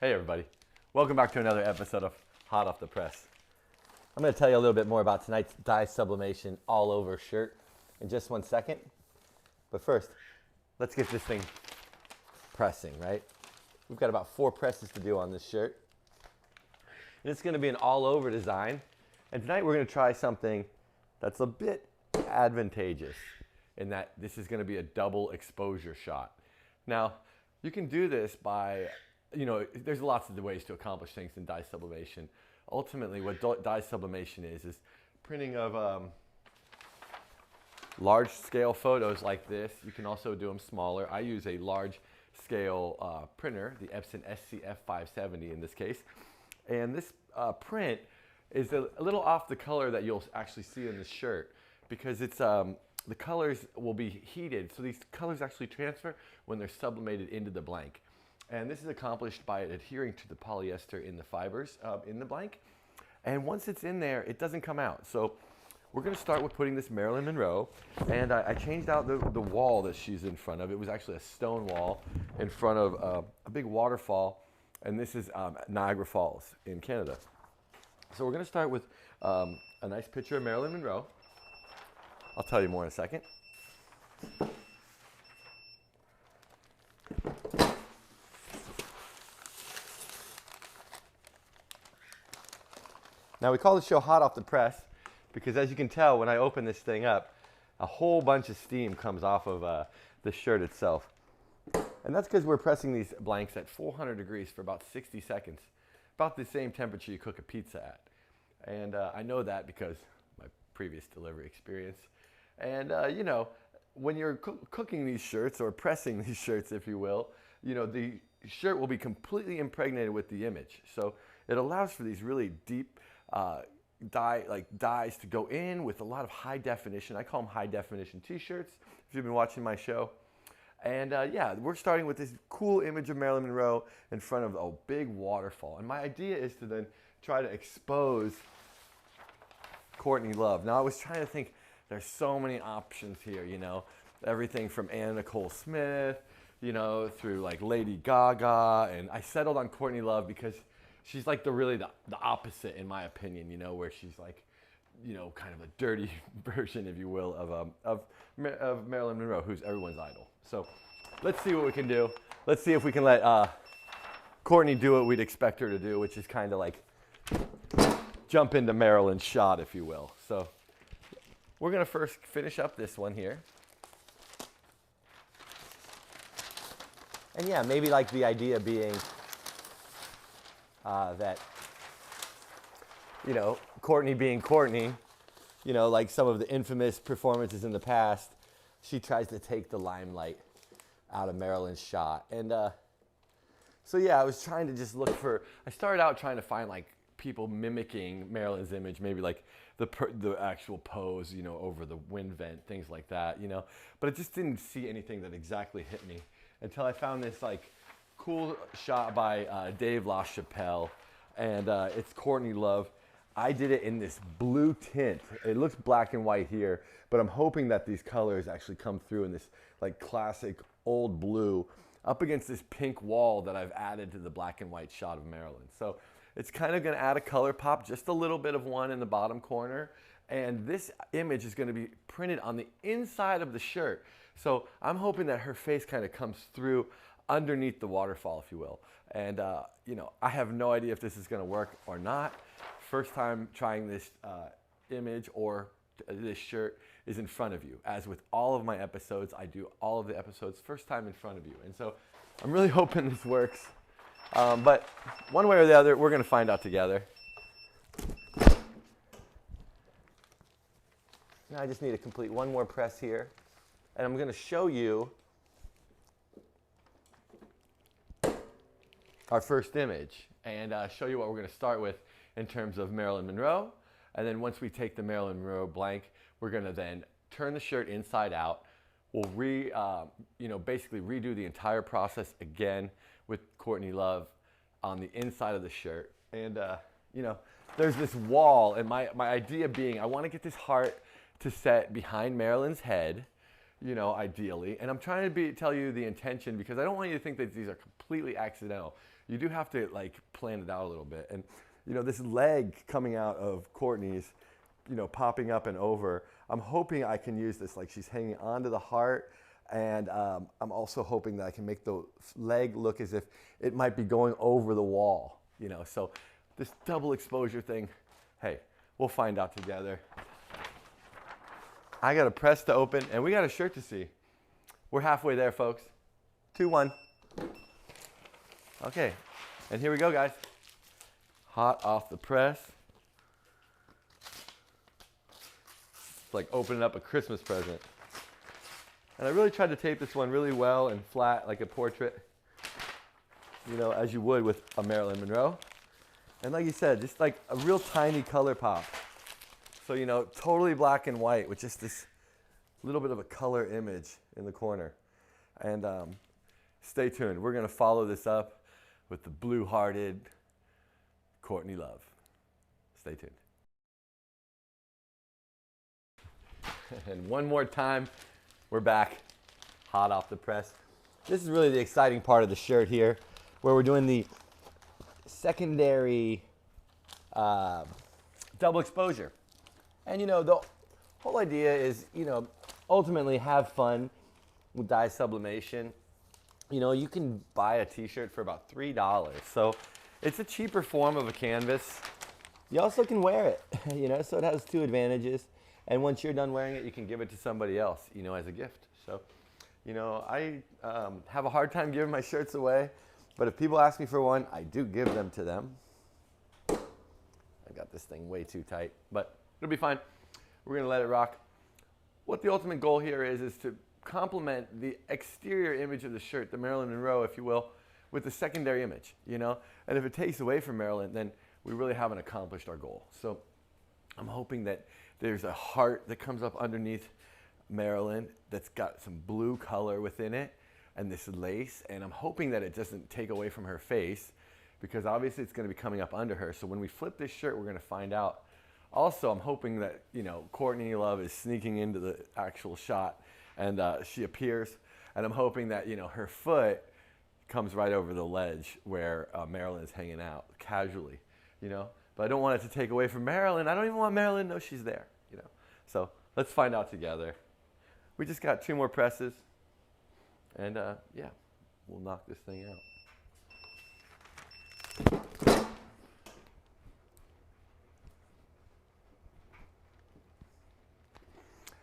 Hey everybody, welcome back to another episode of Hot Off the Press. I'm going to tell you a little bit more about tonight's dye sublimation all over shirt in just 1 second. But first, let's get this thing pressing, right? We've got about 4 presses to do on this shirt. And it's going to be an all over design. And tonight we're going to try something that's a bit advantageous in that this is going to be a double exposure shot. Now, you can do this by, there's lots of ways to accomplish things in dye sublimation. Ultimately, what dye sublimation is printing of large scale photos like this. You can also do them smaller. I use a large scale printer, the Epson SC-F100 in this case. And this print is a little off the color that you'll actually see in the shirt because it's the colors will be heated, so these colors actually transfer when they're sublimated into the blank. And this is accomplished by adhering to the polyester in the fibers in the blank. And once it's in there, it doesn't come out. So we're going to start with putting this Marilyn Monroe. And I changed out the wall that she's in front of. It was actually a stone wall in front of a big waterfall. And this is Niagara Falls in Canada. So we're going to start with a nice picture of Marilyn Monroe. I'll tell you more in a second. Now we call the show Hot Off the Press because as you can tell when I open this thing up, a whole bunch of steam comes off of the shirt itself. And that's because we're pressing these blanks at 400 degrees for about 60 seconds, about the same temperature you cook a pizza at. And I know that because my previous delivery experience. And when you're cooking these shirts or pressing these shirts, if you will, the shirt will be completely impregnated with the image. So it allows for these really deep dyes to go in with a lot of high definition. I call them high definition t-shirts if you've been watching my show. And yeah, we're starting with this cool image of Marilyn Monroe in front of a big waterfall. And my idea is to then try to expose Courtney Love. Now I was trying to think, there's so many options here, everything from Anna Nicole Smith, through like Lady Gaga. And I settled on Courtney Love because she's like the opposite in my opinion, where she's like, kind of a dirty version, if you will, of Marilyn Monroe, who's everyone's idol. So let's see what we can do. Let's see if we can let Courtney do what we'd expect her to do, which is kind of like jump into Marilyn's shot, if you will. So we're going to first finish up this one here. And yeah, maybe like the idea being that, Courtney being Courtney, like some of the infamous performances in the past, she tries to take the limelight out of Marilyn's shot. And so yeah, I was trying to just look for, I started out trying to find like people mimicking Marilyn's image, maybe like the actual pose, over the wind vent, things like that, But I just didn't see anything that exactly hit me until I found this like cool shot by Dave LaChapelle, and it's Courtney Love. I did it in this blue tint. It looks black and white here, but I'm hoping that these colors actually come through in this like classic old blue up against this pink wall that I've added to the black and white shot of Marilyn. So it's kind of going to add a color pop, just a little bit of one in the bottom corner. And this image is going to be printed on the inside of the shirt. So I'm hoping that her face kind of comes through underneath the waterfall, if you will. And, I have no idea if this is going to work or not. First time trying this image or this shirt is in front of you. As with all of my episodes, I do all of the episodes first time in front of you. And so I'm really hoping this works. But one way or the other, we're going to find out together. Now I just need to complete one more press here. And I'm going to show you our first image and show you what we're going to start with in terms of Marilyn Monroe. And then once we take the Marilyn Monroe blank, we're going to then turn the shirt inside out. We'll basically redo the entire process again with Courtney Love on the inside of the shirt. And, there's this wall, and my idea being I want to get this heart to set behind Marilyn's head you know, ideally. And I'm trying to tell you the intention because I don't want you to think that these are completely accidental. You do have to like plan it out a little bit. And you know, this leg coming out of Courtney's, you know, popping up and over, I'm hoping I can use this like she's hanging onto the heart. And I'm also hoping that I can make the leg look as if it might be going over the wall, you know. So this double exposure thing, hey, we'll find out together. I got a press to open, and we got a shirt to see. We're halfway there, folks. 2-1. Okay, and here we go, guys. Hot off the press. It's like opening up a Christmas present. And I really tried to tape this one really well and flat, like a portrait, you know, as you would with a Marilyn Monroe. And like you said, just like a real tiny color pop. So, you know, totally black and white with just this little bit of a color image in the corner. And stay tuned. We're going to follow this up with the blue-hearted Courtney Love. Stay tuned. And one more time, we're back, hot off the press. This is really the exciting part of the shirt here, where we're doing the secondary double exposure. And you know, the whole idea is, you know, ultimately have fun with dye sublimation. You know, you can buy a t-shirt for about $3. So it's a cheaper form of a canvas. You also can wear it, you know, so it has two advantages. And once you're done wearing it, you can give it to somebody else, you know, as a gift. So, you know, I have a hard time giving my shirts away, but if people ask me for one, I do give them to them. I got this thing way too tight, but it'll be fine. We're gonna let it rock. What the ultimate goal here is to complement the exterior image of the shirt, the Marilyn Monroe, if you will, with the secondary image, you know? And if it takes away from Marilyn, then we really haven't accomplished our goal. So I'm hoping that there's a heart that comes up underneath Marilyn that's got some blue color within it and this lace. And I'm hoping that it doesn't take away from her face because obviously it's going to be coming up under her. So when we flip this shirt, we're going to find out. Also, I'm hoping that, you know, Courtney Love is sneaking into the actual shot and she appears. And I'm hoping that, you know, her foot comes right over the ledge where Marilyn is hanging out casually, you know. But I don't want it to take away from Marilyn. I don't even want Marilyn to know she's there, you know. So let's find out together. We just got 2 more presses. And yeah, we'll knock this thing out.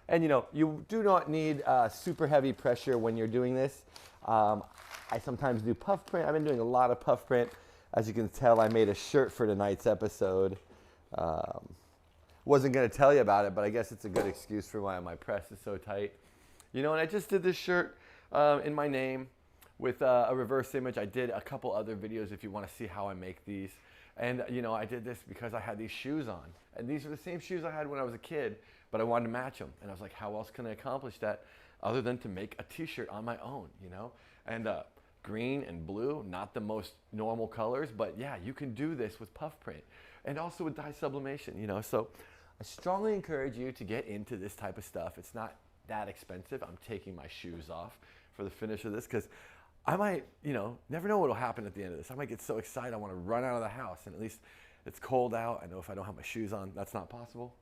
And you know, you do not need super heavy pressure when you're doing this. I sometimes do puff print. I've been doing a lot of puff print. As you can tell, I made a shirt for tonight's episode. Wasn't going to tell you about it, but I guess it's a good excuse for why my press is so tight. You know, and I just did this shirt in my name with a reverse image. I did a couple other videos if you want to see how I make these. And, you know, I did this because I had these shoes on. And these are the same shoes I had when I was a kid, but I wanted to match them. And I was like, how else can I accomplish that other than to make a t-shirt on my own, you know? And green and blue, not the most normal colors, but yeah, you can do this with puff print and also with dye sublimation, you know. So I strongly encourage you to get into this type of stuff. It's not that expensive. I'm taking my shoes off for the finish of this because I might, you know, never know what will happen at the end of this. I might get so excited I want to run out of the house, and at least it's cold out. I know if I don't have my shoes on, that's not possible.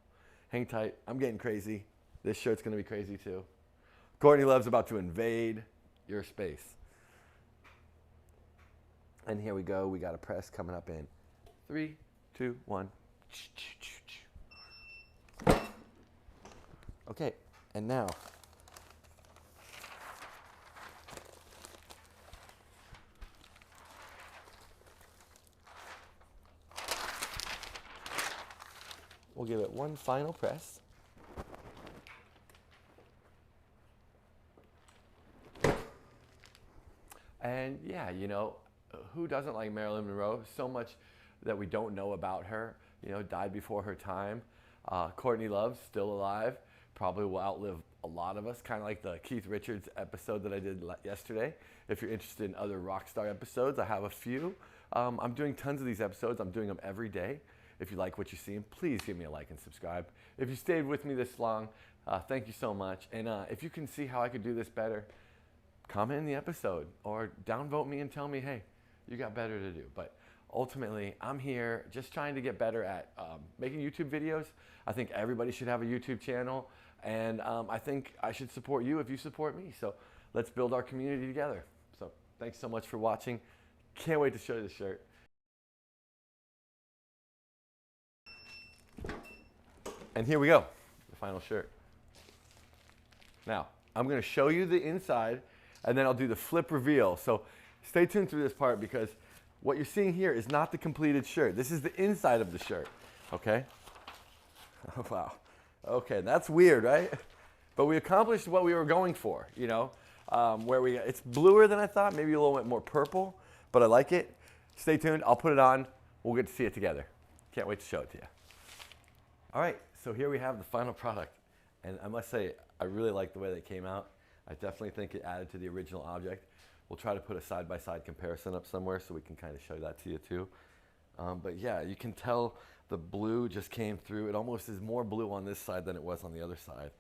Hang tight. I'm getting crazy. This shirt's going to be crazy too. Courtney Love's about to invade your space. And here we go. We got a press coming up in 3, 2, 1. Okay, and now we'll give it one final press. And yeah, you know, who doesn't like Marilyn Monroe? So much that we don't know about her. You know, died before her time. Courtney Love, still alive. Probably will outlive a lot of us, kind of like the Keith Richards episode that I did yesterday. If you're interested in other rock star episodes, I have a few. I'm doing tons of these episodes. I'm doing them every day. If you like what you're seeing, please give me a like and subscribe. If you stayed with me this long, thank you so much. And if you can see how I could do this better, comment in the episode or downvote me and tell me, hey, you got better to do. But ultimately, I'm here just trying to get better at making YouTube videos. I think everybody should have a YouTube channel, and I think I should support you if you support me. So let's build our community together. So thanks so much for watching. Can't wait to show you the shirt. And here we go, the final shirt. Now, I'm gonna show you the inside, and then I'll do the flip reveal. So stay tuned through this part, because what you're seeing here is not the completed shirt. This is the inside of the shirt, okay? Oh, wow. Okay, that's weird, right? But we accomplished what we were going for, you know? It's bluer than I thought, maybe a little bit more purple, but I like it. Stay tuned, I'll put it on. We'll get to see it together. Can't wait to show it to you. All right, so here we have the final product. And I must say, I really like the way that came out. I definitely think it added to the original object. We'll try to put a side-by-side comparison up somewhere so we can kind of show that to you too. But yeah, you can tell the blue just came through. It almost is more blue on this side than it was on the other side.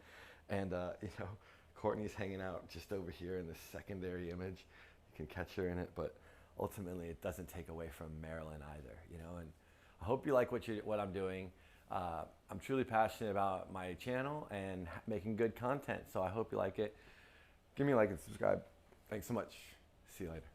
And you know, Courtney's hanging out just over here in this secondary image. You can catch her in it, but ultimately it doesn't take away from Marilyn either, you know. And I hope you like what I'm doing. I'm truly passionate about my channel and making good content, so I hope you like it. Give me a like and subscribe. Thanks so much. See you later.